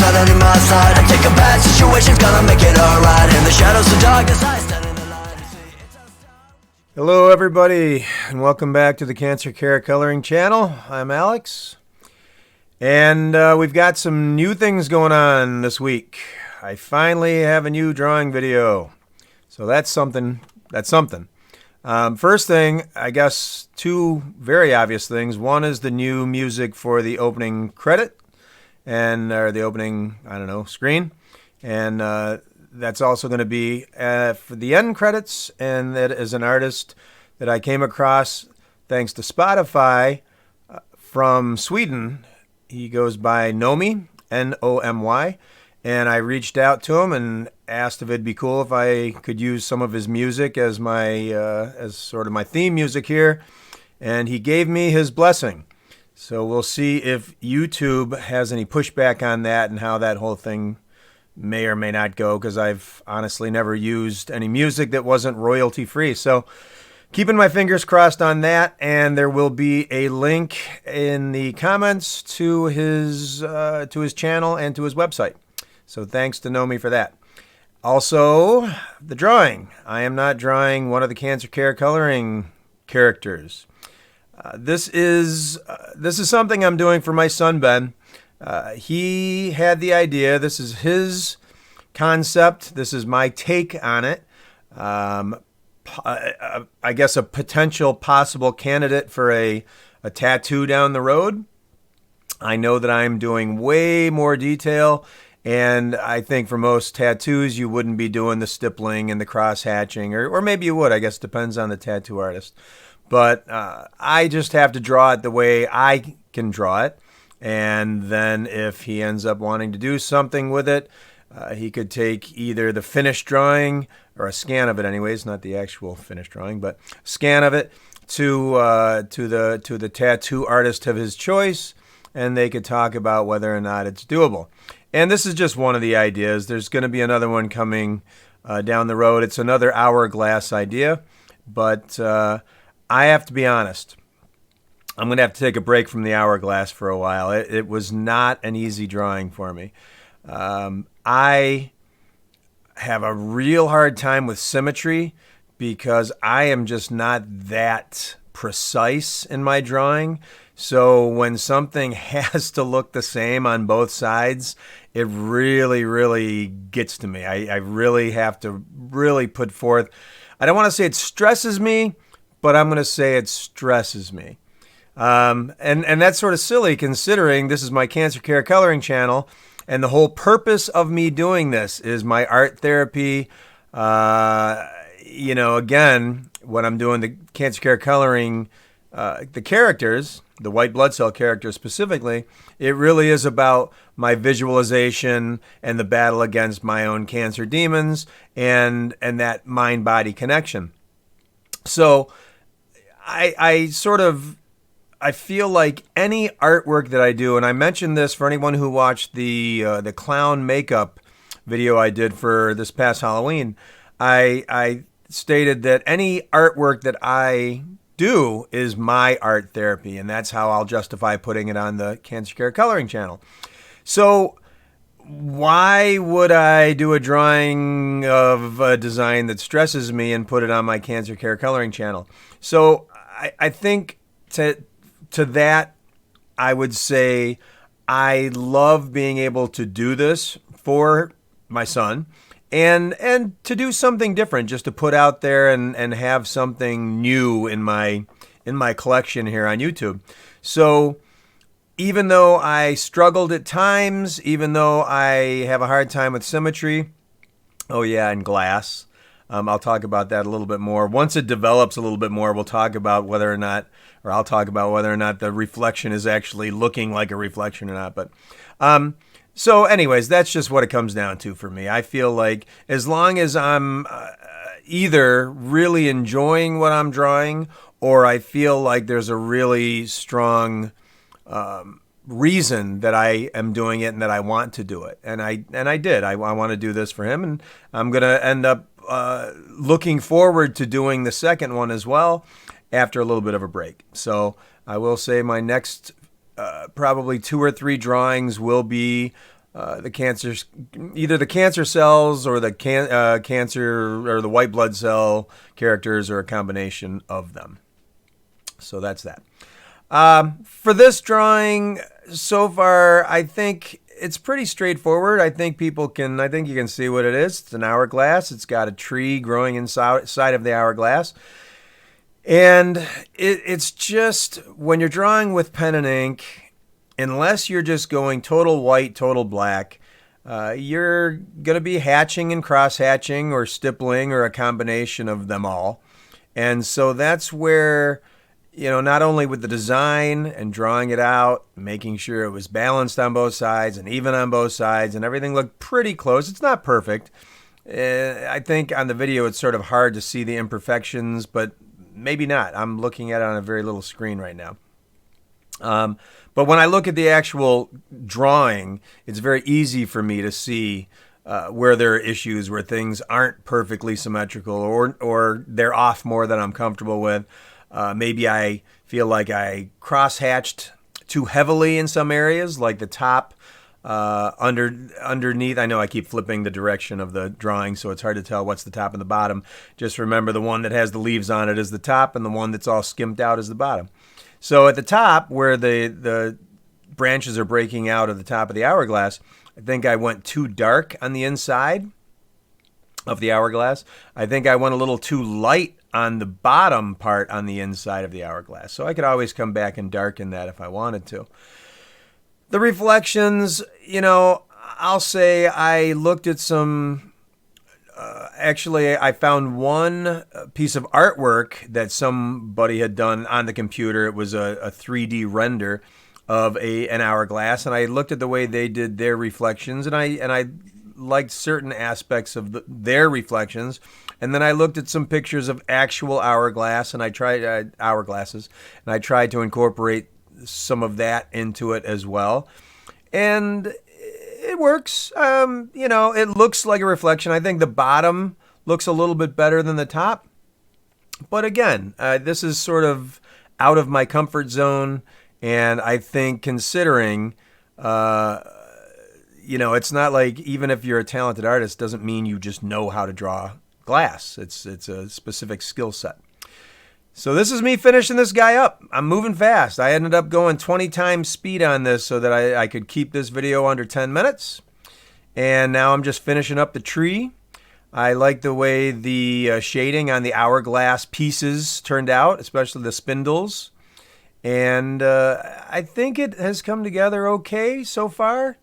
not on my side. I take a bad situation's gonna make it alright. In the shadows of darkness I stand in the light. Hello everybody, and welcome back to the Cancer Care Coloring channel. I'm Alex, and we've got some new things going on this week. I finally have a new drawing video, so that's something. First thing, I guess two very obvious things. One is the new music for the opening credit, or the opening, screen. And that's also going to be for the end credits. And that is an artist that I came across thanks to Spotify from Sweden. He goes by Nomy, N-O-M-Y. And I reached out to him and asked if it'd be cool if I could use some of his music as as sort of my theme music here. And he gave me his blessing. So we'll see if YouTube has any pushback on that and how that whole thing may or may not go, because I've honestly never used any music that wasn't royalty free. So keeping my fingers crossed on that, and there will be a link in the comments to his channel and to his website. So thanks to Nomy for that. Also, the drawing. I am not drawing one of the Cancer Care Coloring characters. This is something I'm doing for my son, Ben. He had the idea. This is his concept. This is my take on it. I guess a potential possible candidate for a tattoo down the road. I know that I'm doing way more detail. And I think for most tattoos, you wouldn't be doing the stippling and the cross-hatching, or maybe you would. I guess it depends on the tattoo artist. But I just have to draw it the way I can draw it. And then if he ends up wanting to do something with it, he could take either the finished drawing, or a scan of it anyways, not the actual finished drawing, but scan of it to the tattoo artist of his choice, and they could talk about whether or not it's doable. And this is just one of the ideas. There's going to be another one coming down the road. It's another Hourglass idea, but I have to be honest. I'm going to have to take a break from the Hourglass for a while. It was not an easy drawing for me. I have a real hard time with symmetry because I am just not that precise in my drawing. So when something has to look the same on both sides, it really, really gets to me. I really have to really put forth. I don't want to say it stresses me, but I'm going to say it stresses me. And that's sort of silly considering this is my Cancer Care Coloring channel, and the whole purpose of me doing this is my art therapy. Again, when I'm doing the Cancer Care Coloring, the characters, the white blood cell characters specifically, it really is about my visualization and the battle against my own cancer demons and that mind-body connection. So I feel like any artwork that I do, and I mentioned this for anyone who watched the clown makeup video I did for this past Halloween, I stated that any artwork that I do is my art therapy, and that's how I'll justify putting it on the Cancer Care Coloring channel. So why would I do a drawing of a design that stresses me and put it on my Cancer Care Coloring channel? So I think to that, I would say I love being able to do this for my son and to do something different, just to put out there and have something new in my collection here on YouTube. So even though I struggled at times, even though I have a hard time with symmetry, and glass, I'll talk about that a little bit more. Once it develops a little bit more, we'll talk about whether or not, or I'll talk about whether or not the reflection is actually looking like a reflection or not. But so anyways, that's just what it comes down to for me. I feel like as long as I'm either really enjoying what I'm drawing, or I feel like there's a really strong reason that I am doing it and that I want to do it. And I did. I want to do this for him, and I'm going to end up looking forward to doing the second one as well after a little bit of a break. So I will say my next probably 2 or 3 drawings will be the cancer, either the cancer cells or the cancer or the white blood cell characters, or a combination of them. So that's that. For this drawing so far, I think it's pretty straightforward. I think you can see what it is. It's an hourglass. It's got a tree growing inside of the hourglass. And it's just, when you're drawing with pen and ink, unless you're just going total white, total black, you're going to be hatching and cross-hatching or stippling or a combination of them all. And so that's where, not only with the design and drawing it out, making sure it was balanced on both sides and even on both sides and everything looked pretty close. It's not perfect. I think on the video it's sort of hard to see the imperfections, but maybe not. I'm looking at it on a very little screen right now. But when I look at the actual drawing, it's very easy for me to see where there are issues, where things aren't perfectly symmetrical, or they're off more than I'm comfortable with. Maybe I feel like I cross-hatched too heavily in some areas, like the top underneath. I know I keep flipping the direction of the drawing, so it's hard to tell what's the top and the bottom. Just remember, the one that has the leaves on it is the top, and the one that's all skimped out is the bottom. So at the top, where the branches are breaking out of the top of the hourglass, I think I went too dark on the inside of the hourglass. I think I went a little too light on the bottom part on the inside of the hourglass. So I could always come back and darken that if I wanted to. The reflections, I'll say I looked at some... Actually, I found one piece of artwork that somebody had done on the computer. It was a 3D render of an hourglass, and I looked at the way they did their reflections, and I liked certain aspects of their reflections. And then I looked at some pictures of actual hourglasses, and I tried to incorporate some of that into it as well. And it works. It looks like a reflection. I think the bottom looks a little bit better than the top. But again, this is sort of out of my comfort zone. And I think, considering, it's not like, even if you're a talented artist, doesn't mean you just know how to draw glass. It's a specific skill set. So this is me finishing this guy up. I'm moving fast. I ended up going 20 times speed on this so that I could keep this video under 10 minutes. And now I'm just finishing up the tree. I like the way the shading on the hourglass pieces turned out, especially the spindles. And I think it has come together okay so far.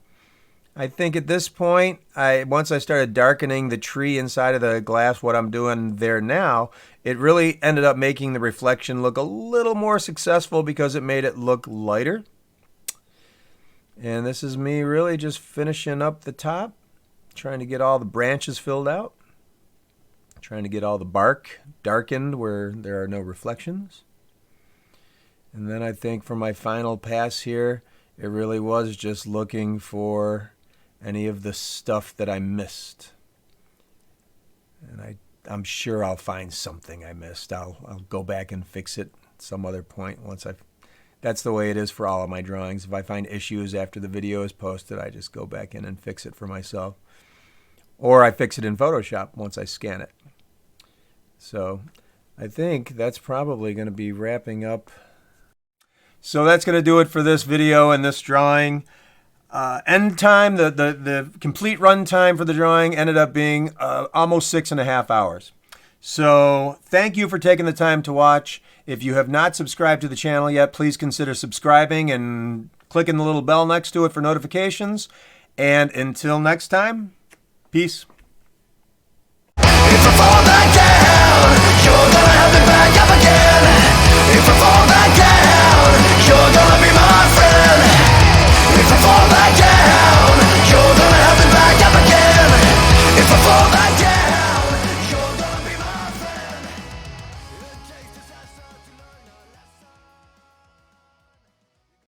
I think at this point, once I started darkening the tree inside of the glass, what I'm doing there now, it really ended up making the reflection look a little more successful because it made it look lighter. And this is me really just finishing up the top, trying to get all the branches filled out, trying to get all the bark darkened where there are no reflections. And then I think for my final pass here, it really was just looking for any of the stuff that I missed. And I'm sure I'll find something I missed. I'll go back and fix it at some other point that's the way it is for all of my drawings. If I find issues after the video is posted, I just go back in and fix it for myself. Or I fix it in Photoshop once I scan it. So I think that's probably going to be wrapping up. So that's going to do it for this video and this drawing. End time, the complete run time for the drawing ended up being almost 6.5 hours. So thank you for taking the time to watch. If you have not subscribed to the channel yet, please consider subscribing and clicking the little bell next to it for notifications. And until next time, peace.